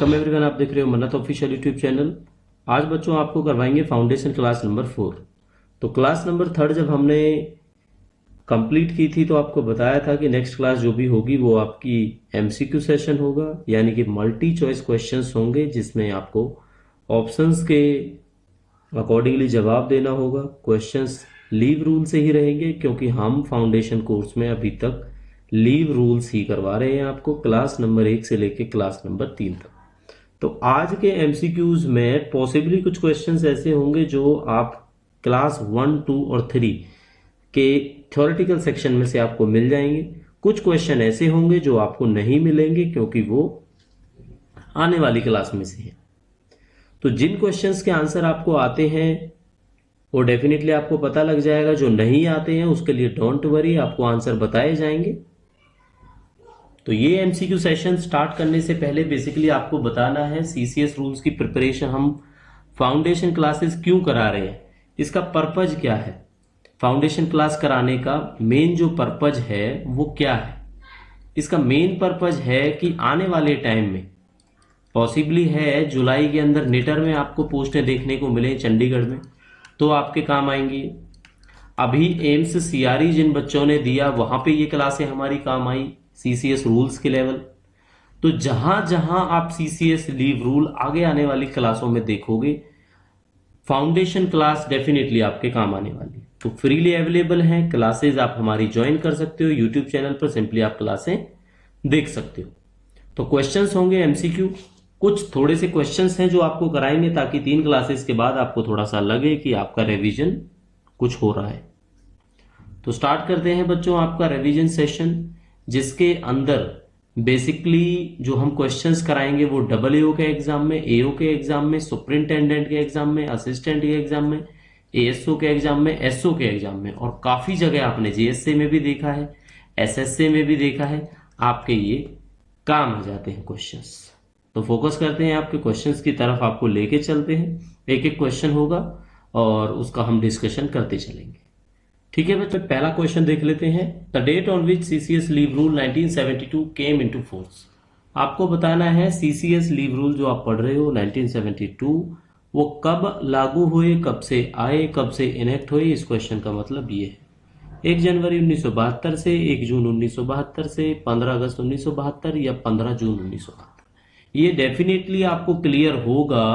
Welcome everyone, आप देख रहे हो मन्नत ऑफिशियल यूट्यूब चैनल। आज बच्चों आपको करवाएंगे फाउंडेशन क्लास नंबर 4। तो क्लास नंबर 3 जब हमने कंप्लीट की थी तो आपको बताया था कि नेक्स्ट क्लास जो भी होगी वो आपकी एमसीक्यू सेशन होगा, यानी कि मल्टी चॉइस क्वेश्चंस होंगे जिसमें आपको ऑप्शंस के अकॉर्डिंगली जवाब देना होगा। क्वेश्चंस लीव रूल से ही रहेंगे क्योंकि हम फाउंडेशन कोर्स में अभी तक लीव रूल्स ही करवा रहे हैं आपको, क्लास नंबर 1 से लेके क्लास नंबर 3 तक। तो आज के एमसीक्यूज में पॉसिबली कुछ क्वेश्चंस ऐसे होंगे जो आप क्लास 1, 2 और 3 के थ्योरेटिकल सेक्शन में से आपको मिल जाएंगे। कुछ क्वेश्चन ऐसे होंगे जो आपको नहीं मिलेंगे क्योंकि वो आने वाली क्लास में से हैं। तो जिन क्वेश्चंस के आंसर आपको आते हैं वो डेफिनेटली आपको पता लग जाएगा, जो नहीं आते हैं उसके लिए डोंट वरी, आपको आंसर बताए जाएंगे। तो ये एमसीक्यू सेशन स्टार्ट करने से पहले बेसिकली आपको बताना है सीसीएस रूल्स की प्रिपरेशन हम फाउंडेशन क्लासेस क्यों करा रहे हैं, इसका पर्पज क्या है, फाउंडेशन क्लास कराने का मेन जो पर्पज है वो क्या है। इसका मेन पर्पज है कि आने वाले टाइम में पॉसिबली है जुलाई के अंदर नेटर में आपको पोस्टें देखने को मिले चंडीगढ़ में, तो आपके काम आएंगी। अभी एम्स सीआरई जिन बच्चों ने दिया वहां पे ये क्लासें हमारी काम आई सीसीएस रूल्स के लेवल। तो जहां जहां आप सीसीएस लीव रूल आगे आने वाली क्लासों में देखोगे, फाउंडेशन क्लास डेफिनेटली आपके काम आने वाली। तो फ्रीली अवेलेबल हैं क्लासेस, आप हमारी ज्वाइन कर सकते हो यूट्यूब चैनल पर, सिंपली आप क्लासें देख सकते हो। तो क्वेश्चंस होंगे एमसीक्यू, कुछ थोड़े से क्वेश्चंस हैं जो आपको कराएंगे ताकि 3 क्लासेस के बाद आपको थोड़ा सा लगे कि आपका रिवीजन कुछ हो रहा है। तो स्टार्ट करते हैं बच्चों आपका रिवीजन सेशन, जिसके अंदर बेसिकली जो हम क्वेश्चंस कराएंगे वो AAO के एग्जाम में, AO के एग्जाम में, सुपरिंटेंडेंट के एग्जाम में, असिस्टेंट के एग्जाम में, ASO के एग्जाम में, SO के एग्जाम में, और काफी जगह आपने JSA में भी देखा है, SSA में भी देखा है, आपके ये काम आ जाते हैं क्वेश्चंस। तो फोकस करते हैं आपके क्वेश्चंस की तरफ, आपको लेके चलते हैं, एक एक क्वेश्चन होगा और उसका हम डिस्कशन करते चलेंगे। ठीक है बच्चों, पहला क्वेश्चन देख लेते हैं। The date on which CCS leave rule 1972 came into force. आपको बताना है सीसीएस लीव रूल जो आप पढ़ रहे हो 1972 वो कब लागू हुए, कब से आए, कब से इनेक्ट हुए। इस क्वेश्चन का मतलब ये है 1 जनवरी 1972 से, 1 जून 1972 से, 15 अगस्त 1972 या 15 जून 1972। ये डेफिनेटली आपको क्लियर होगा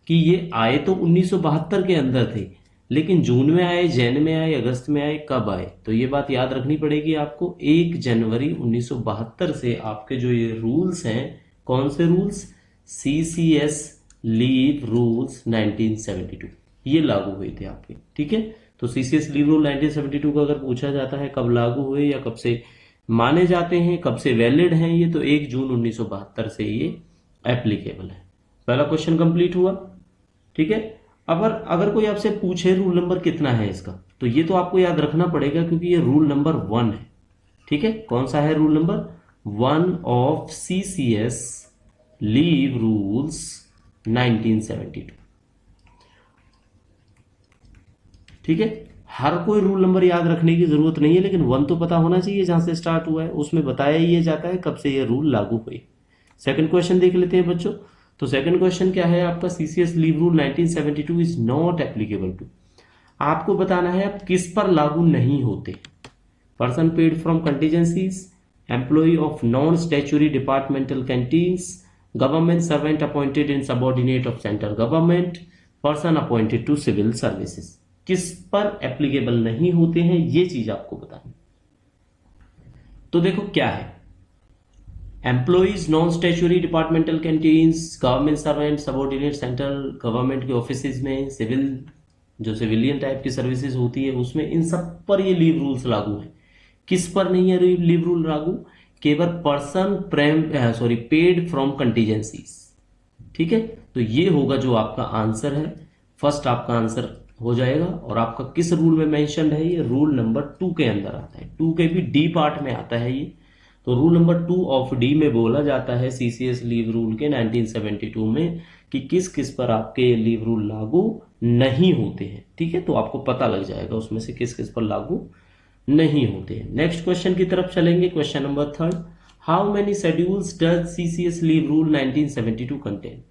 कि ये आए तो 1972 के अंदर थे, लेकिन जून में आए, जैन में आए, अगस्त में आए, कब आए, तो ये बात याद रखनी पड़ेगी आपको। 1 जनवरी 1972 से आपके जो ये रूल्स हैं, कौन से रूल्स, सीसीएस लीव रूल्स 1972, ये लागू हुए थे आपके। ठीक है, तो सीसीएस लीव रूल 1972 का अगर पूछा जाता है कब लागू हुए या कब से माने जाते हैं, कब से वैलिड हैं ये, तो 1 जून 1972 से ये एप्लीकेबल है। पहला क्वेश्चन कंप्लीट हुआ। ठीक है, अगर कोई आपसे पूछे रूल नंबर कितना है इसका, तो ये तो आपको याद रखना पड़ेगा क्योंकि ये रूल नंबर 1 है। ठीक है, कौन सा है rule number 1 of CCS leave rules 1972। ठीक है, हर कोई रूल नंबर याद रखने की जरूरत नहीं है, लेकिन 1 तो पता होना चाहिए जहां से स्टार्ट हुआ है, उसमें बताया ही जाता है कब से ये रूल लागू हुए। सेकंड क्वेश्चन देख लेते हैं बच्चों। तो सेकंड क्वेश्चन क्या है आपका, CCS leave rule 1972 is not applicable to. आपको बताना है आप किस पर लागू नहीं होते। Person paid from contingencies, employ of non statutory departmental canteens, government servant appointed in subordinate of central government, person appointed to civil services. किस पर एप्लीकेबल नहीं होते हैं ये चीज आपको बतानी। तो देखो क्या है, employees non statutory departmental canteens, government servant, subordinate central government के ऑफिसेज में, सिविल जो सिविलियन टाइप की सर्विसेज होती है उसमें, इन सब पर ये लीव रूल्स लागू हैं। किस पर नहीं है लीव रूल लागू, केवल पर्सन पेड फ्रॉम कंटीजेंसीज। ठीक है, तो ये होगा जो आपका आंसर है, फर्स्ट आपका आंसर हो जाएगा। और आपका किस रूल में मेंशन है, ये रूल नंबर 2 के अंदर आता है, 2 के भी डी पार्ट में आता है ये। तो रूल नंबर 2 ऑफ डी में बोला जाता है सीसीएस लीव रूल के 1972 में कि किस किस पर आपके लीव रूल लागू नहीं होते हैं। ठीक है, तो आपको पता लग जाएगा उसमें से किस किस पर लागू नहीं होते हैं। नेक्स्ट क्वेश्चन की तरफ चलेंगे, question number 3। How many schedules does CCS leave rule 1972 contain?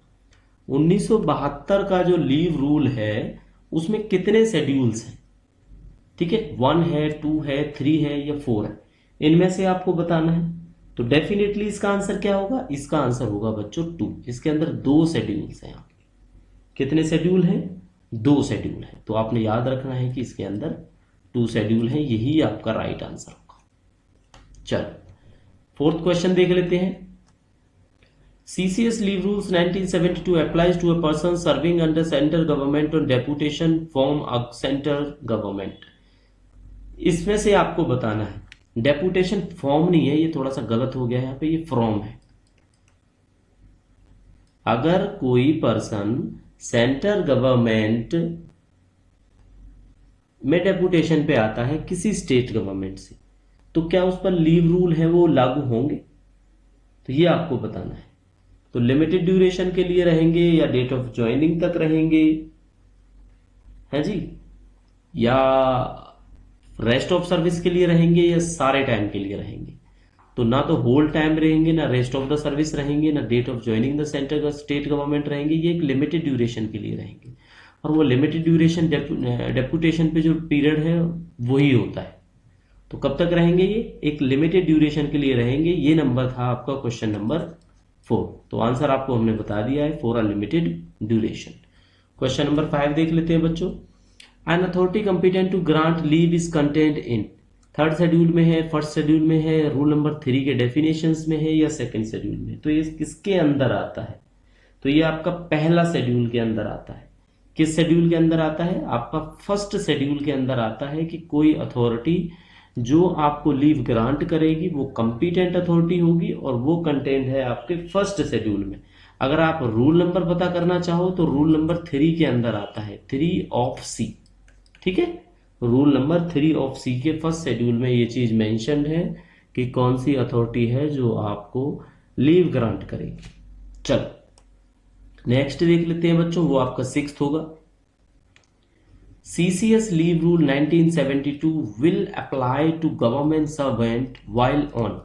1972 का जो लीव रूल है उसमें कितने शेड्यूल्स हैं? ठीक है, 1 है, 2 है, 3 है या 4 है, इनमें से आपको बताना है। तो डेफिनेटली इसका आंसर क्या होगा? इसका आंसर होगा बच्चों 2। इसके अंदर 2 शेड्यूल्स हैं। कितने शेड्यूल हैं? 2 शेड्यूल हैं। तो आपने याद रखना है कि इसके अंदर 2 शेड्यूल हैं, यही आपका राइट आंसर होगा। चलो फोर्थ क्वेश्चन देख लेते हैं। CCS leave rules 1972 applies to a person serving under central government on deputation from a central government। इसमें से आपको बताना है, डेपुटेशन फॉर्म नहीं है, ये थोड़ा सा गलत हो गया है यहाँ पे, ये फ्रॉम है। अगर कोई पर्सन सेंट्रल गवर्नमेंट में डेपुटेशन पे आता है किसी स्टेट गवर्नमेंट से, तो क्या उस पर लीव रूल है वो लागू होंगे? तो ये आपको बताना है। तो लिमिटेड ड्यूरेशन के लिए रहेंगे या डेट ऑफ ज्वाइनिंग तक रहेंगे, है जी, या रेस्ट ऑफ सर्विस के लिए रहेंगे, या सारे टाइम के लिए रहेंगे? तो ना तो होल टाइम रहेंगे, ना रेस्ट ऑफ द सर्विस रहेंगे, ना date of joining the central state government रहेंगे। ये एक लिमिटेड ड्यूरेशन के लिए रहेंगे, और वो लिमिटेड ड्यूरेशन डेपुटेशन पे जो पीरियड है वही होता है। तो कब तक रहेंगे? ये एक लिमिटेड ड्यूरेशन के लिए रहेंगे। ये नंबर था आपका क्वेश्चन नंबर 4। तो आंसर आपको हमने बता दिया है, for a limited duration. Question number 5 देख लेते हैं बच्चों। An authority competent to grant leave is content in, third schedule में है, फर्स्ट शेड्यूल में है, रूल नंबर 3 के डेफिनेशंस में है, या सेकंड शेड्यूल में? तो ये किसके अंदर आता है? तो ये आपका पहला शेड्यूल के अंदर आता है। किस शेड्यूल के अंदर आता है? आपका फर्स्ट शेड्यूल के अंदर आता है कि कोई अथॉरिटी जो आपको लीव ग्रांट करेगी वो कंपिटेंट अथॉरिटी होगी, और वो कंटेंट है आपके फर्स्ट शेड्यूल में। अगर आप रूल नंबर पता करना चाहो तो रूल नंबर 3 के अंदर आता है, 3 ऑफ सी। ठीक है, रूल नंबर 3 ऑफ सी के फर्स्ट शेड्यूल में ये चीज मेंशन्ड है कि कौन सी अथॉरिटी है जो आपको लीव ग्रांट करेगी। चलो नेक्स्ट देख लेते हैं बच्चों, वो आपका 6th होगा। CCS leave rule 1972 will apply to government servant while on,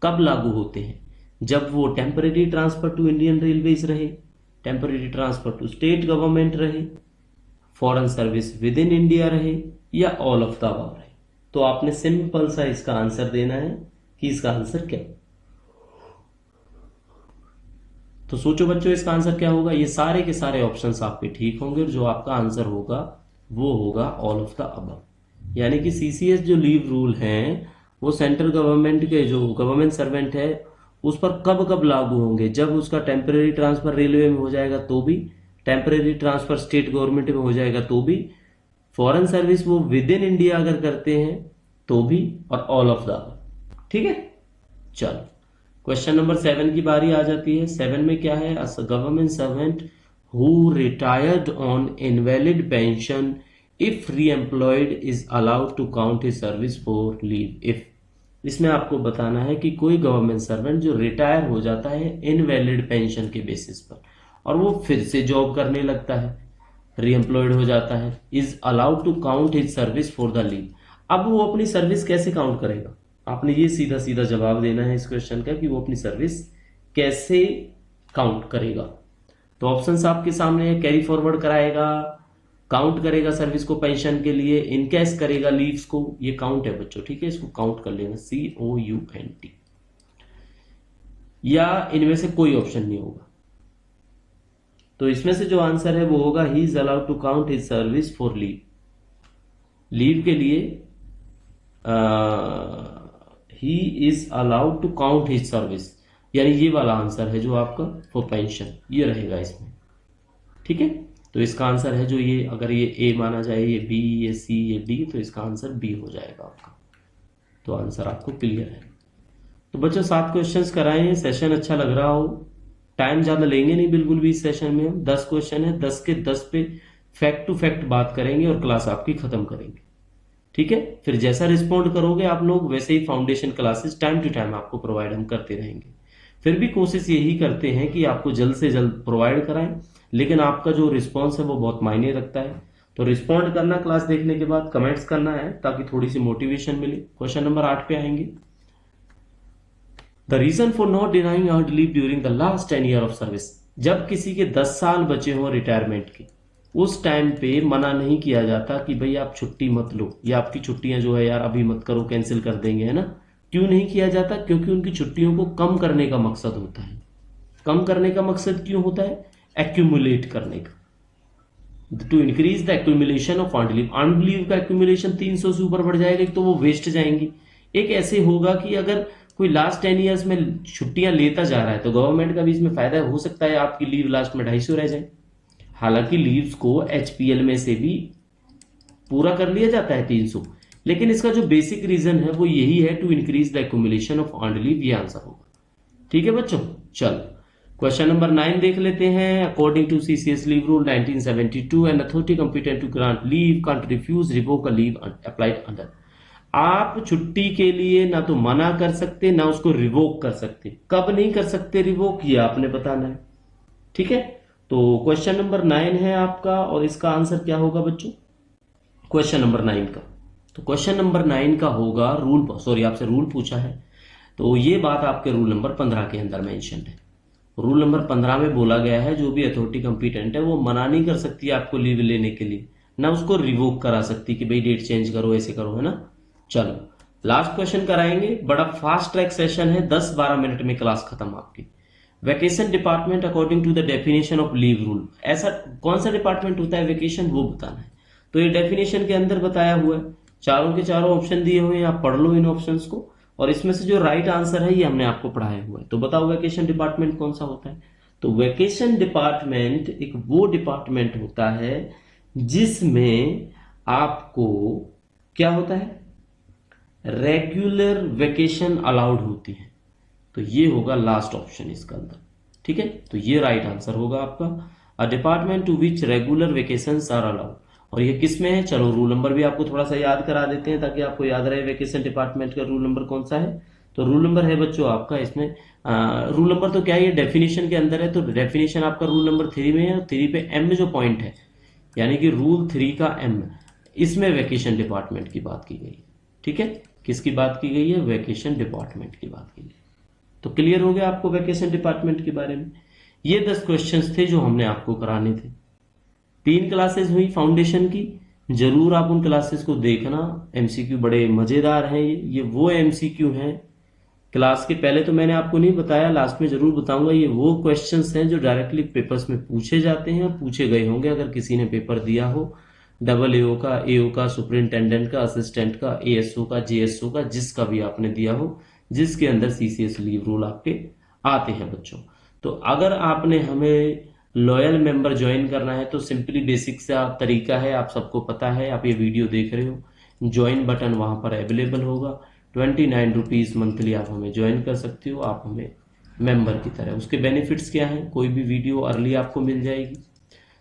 कब लागू होते हैं? जब वो temporary transfer to Indian railways रहे, temporary transfer to state government रहे, foreign service within India रहे, या ऑल ऑफ द अबव रहे। तो आपने सिंपल सा इसका आंसर देना है कि इसका आंसर क्या है। तो सोचो बच्चों इसका आंसर क्या होगा। ये सारे के सारे ऑप्शंस आपके ठीक होंगे, और जो आपका आंसर होगा वो होगा ऑल ऑफ द अबव। यानी कि सीसीएस जो लीव रूल हैं वो सेंट्रल गवर्नमेंट के जो गवर्नमेंट सर्वेंट है उस पर कब कब लागू होंगे? जब उसका टेम्परेरी ट्रांसफर रेलवे में हो जाएगा तो भी, टेम्परेरी ट्रांसफर स्टेट गवर्नमेंट में हो जाएगा तो भी, फॉरेन सर्विस वो विद इन इंडिया अगर करते हैं तो भी, और ऑल ऑफ द अबव। ठीक है, चलो क्वेश्चन नंबर 7 की बारी आ जाती है। 7 में क्या है? Government servant who retired on invalid pension if re-employed is allowed to count his service for leave if। इसमें आपको बताना है कि कोई गवर्नमेंट सर्वेंट जो रिटायर हो जाता है इनवैलिड पेंशन के बेसिस पर और वो फिर से जॉब करने लगता है, रीएम्प्लॉयड हो जाता है, is allowed to count his service for the leave. अब वो अपनी सर्विस कैसे काउंट करेगा? आपने ये सीधा सीधा जवाब देना है इस क्वेश्चन का कि वो अपनी सर्विस कैसे काउंट करेगा। तो ऑप्शंस आपके सामने है, कैरी फॉरवर्ड कराएगा, काउंट करेगा सर्विस को पेंशन के लिए, इनकैश करेगा लीव्स को। ये काउंट है बच्चों, ठीक है, इसको काउंट कर लेना, COUNT। या इनमें से कोई ऑप्शन नहीं होगा। तो इसमें से जो आंसर है वो होगा he is allowed to count his service for leave. Leave के लिए he is allowed to count his service, यानी ये वाला आंसर है जो आपका फॉर पेंशन, ये रहेगा इसमें। ठीक है, तो इसका आंसर है जो ये, अगर ये ए माना जाए, ये बी, ये सी, ये डी, तो इसका आंसर बी हो जाएगा आपका। तो आंसर आपको क्लियर है। तो बच्चों 7 क्वेश्चंस कराए हैं, सेशन अच्छा लग रहा हो। टाइम ज्यादा लेंगे नहीं बिल्कुल भी इस सेशन में, हम 10 क्वेश्चन है, 10 के 10 पे फैक्ट टू फैक्ट बात करेंगे और क्लास आपकी खत्म करेंगे। ठीक है, फिर जैसा रिस्पॉन्ड करोगे आप लोग वैसे ही foundation classes time to time आपको प्रोवाइड हम करते रहेंगे। फिर भी कोशिश यही करते हैं कि आपको जल्द से जल्द प्रोवाइड कराएं, लेकिन आपका जो रिस्पॉन्स है वो बहुत मायने रखता है। तो रिस्पॉन्ड करना क्लास देखने के बाद, कमेंट्स करना है ताकि थोड़ी सी मोटिवेशन मिले। क्वेश्चन नंबर 8 पे आएंगे। The reason for not denying earned leave during the last 10 year of service, जब किसी के 10 साल बचे हों रिटायरमेंट के, उस टाइम पे मना नहीं किया जाता कि भाई आप छुट्टी मत लो या आपकी छुट्टियां जो है यार अभी मत करो, कैंसिल कर देंगे, है ना। क्यों नहीं किया जाता? क्योंकि उनकी छुट्टियों को कम करने का मकसद होता है। कम करने का मकसद क्यों होता है? एक्यूमुलेट करने का, to increase the accumulation of earned leave. Earned leave का एक्यूमुलेशन 300 से ऊपर बढ़ जाएगा तो वो वेस्ट जाएंगी। एक ऐसे होगा कि अगर कोई लास्ट 10 ईयर्स में छुट्टियां लेता जा रहा है तो गवर्नमेंट का भी इसमें फायदा हो सकता है, आपकी लीव लास्ट में 250 रह जाए। हालांकि लीव्स को एचपीएल में से भी पूरा कर लिया जाता है 300, लेकिन इसका जो बेसिक रीजन है वो यही है, to increase the accumulation of earned leave. ये आंसर होगा। ठीक है बच्चों, चलो क्वेश्चन नंबर 9 देख लेते हैं। According to CCS leave rule 1972 and authority competent to grant leave can't refuse revoke a leave applied under. आप छुट्टी के लिए ना तो मना कर सकते ना उसको रिवोक कर सकते। कब नहीं कर सकते रिवोक, ये आपने बताना है। ठीक है, तो क्वेश्चन नंबर 9 है आपका और इसका आंसर क्या होगा बच्चों क्वेश्चन नंबर 9 का? तो क्वेश्चन नंबर 9 का होगा रूल, सॉरी आपसे रूल पूछा है तो ये बात आपके रूल नंबर 15 के अंदर मेंशन है। रूल नंबर 15 में बोला गया है जो भी अथॉरिटी कंपिटेंट है वो मना नहीं कर सकती आपको लीव लेने के लिए, ना उसको रिवोक करा सकती कि भाई डेट चेंज करो, ऐसे करो, है ना। चलो लास्ट क्वेश्चन कराएंगे, बड़ा फास्ट ट्रैक सेशन है, 10-12 मिनट में क्लास खत्म आपकी। Vacation department according to the definition of leave rule, ऐसा कौन सा डिपार्टमेंट होता है वैकेशन, वो बताना है। तो ये डेफिनेशन के अंदर बताया हुआ है, चारों के चारों ऑप्शन दिए हुए हैं, आप पढ़ लो इन ऑप्शंस को और इसमें से जो राइट आंसर है ये हमने आपको पढ़ाया हुआ है। तो बताओ वैकेशन डिपार्टमेंट कौन सा होता है? तो वैकेशन डिपार्टमेंट एक वो डिपार्टमेंट होता है जिसमें आपको क्या होता है, रेगुलर वैकेशन अलाउड होती है। तो ये होगा लास्ट ऑप्शन इसका अंदर। ठीक है, तो ये राइट आंसर होगा आपका, a department to which regular vacations are allowed. और ये किस में है, चलो रूल नंबर भी आपको थोड़ा सा याद करा देते हैं ताकि आपको याद रहे वैकेशन डिपार्टमेंट का रूल नंबर कौन सा है। तो रूल नंबर है बच्चों आपका इसमें, रूल नंबर तो क्या है, ये डेफिनेशन के अंदर है, तो डेफिनेशन आपका रूल नंबर 3 में है और 3 पे एम में जो पॉइंट है यानी कि रूल 3 का एम, इसमें वैकेशन डिपार्टमेंट की बात की गई है। ठीक है, किसकी बात की गई है, वैकेशन डिपार्टमेंट की बात की गई। तो क्लियर हो गया आपको वैकेशन डिपार्टमेंट के बारे में। ये 10 क्वेश्चंस थे जो हमने आपको कराने थे। 3 क्लासेस हुई फाउंडेशन की, जरूर आप उन क्लासेस को देखना, एमसीक्यू बड़े मजेदार हैं। ये वो एमसीक्यू हैं क्लास के पहले तो मैंने आपको नहीं बताया, लास्ट में जरूर बताऊंगा। ये वो क्वेश्चंस हैं जो डायरेक्टली पेपर्स में पूछे जाते हैं और पूछे गए होंगे अगर किसी ने पेपर दिया हो, डबल एओ का, एओ का, सुपरिंटेंडेंट का, असिस्टेंट का, एएसओ का, जेएसओ का, जिसका भी आपने दिया हो, जिसके अंदर सीसीएस लीव रूल आपके आते हैं बच्चों। तो अगर आपने हमें लॉयल मेंबर ज्वाइन करना है तो सिंपली बेसिक सा तरीका है, आप सबको पता है, आप ये वीडियो देख रहे हो, ज्वाइन बटन वहां पर अवेलेबल होगा। 29 रुपीज मंथली आप हमें ज्वाइन कर सकते हो, आप हमें मेंबर की तरह। उसके बेनिफिट्स क्या हैं, कोई भी वीडियो अर्ली आपको मिल जाएगी,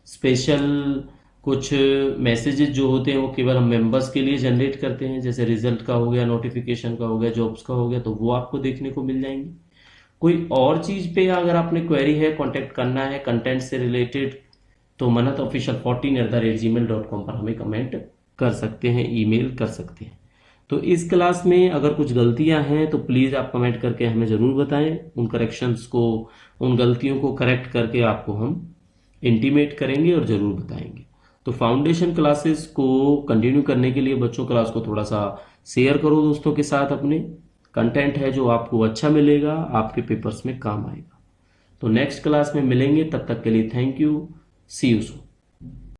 स्पेशल कुछ मैसेजेस जो होते हैं वो केवल हम मेंबर्स के लिए जनरेट करते हैं, जैसे रिजल्ट का हो गया, नोटिफिकेशन का हो गया, जॉब्स का हो गया, तो वो आपको देखने को मिल जाएंगी। कोई और चीज पे अगर आपने क्वेरी है, कांटेक्ट करना है कंटेंट से रिलेटेड, तो manatofficial14@gmail.com पर हमें कमेंट कर सकते हैं, ईमेल कर सकते हैं। तो इस क्लास में अगर कुछ गलतियां हैं तो प्लीज आप कमेंट करके हमें जरूर बताएं, उन करेक्शंस को, उन गलतियों को करेक्ट करके आपको हम इंटीमेट करेंगे और जरूर बताएंगे। तो फाउंडेशन क्लासेस को कंटिन्यू करने के लिए बच्चों क्लास को थोड़ा सा शेयर करो दोस्तों के साथ, अपने कंटेंट है जो आपको अच्छा मिलेगा, आपके पेपर्स में काम आएगा। तो नेक्स्ट क्लास में मिलेंगे, तब तक के लिए thank you, see you soon.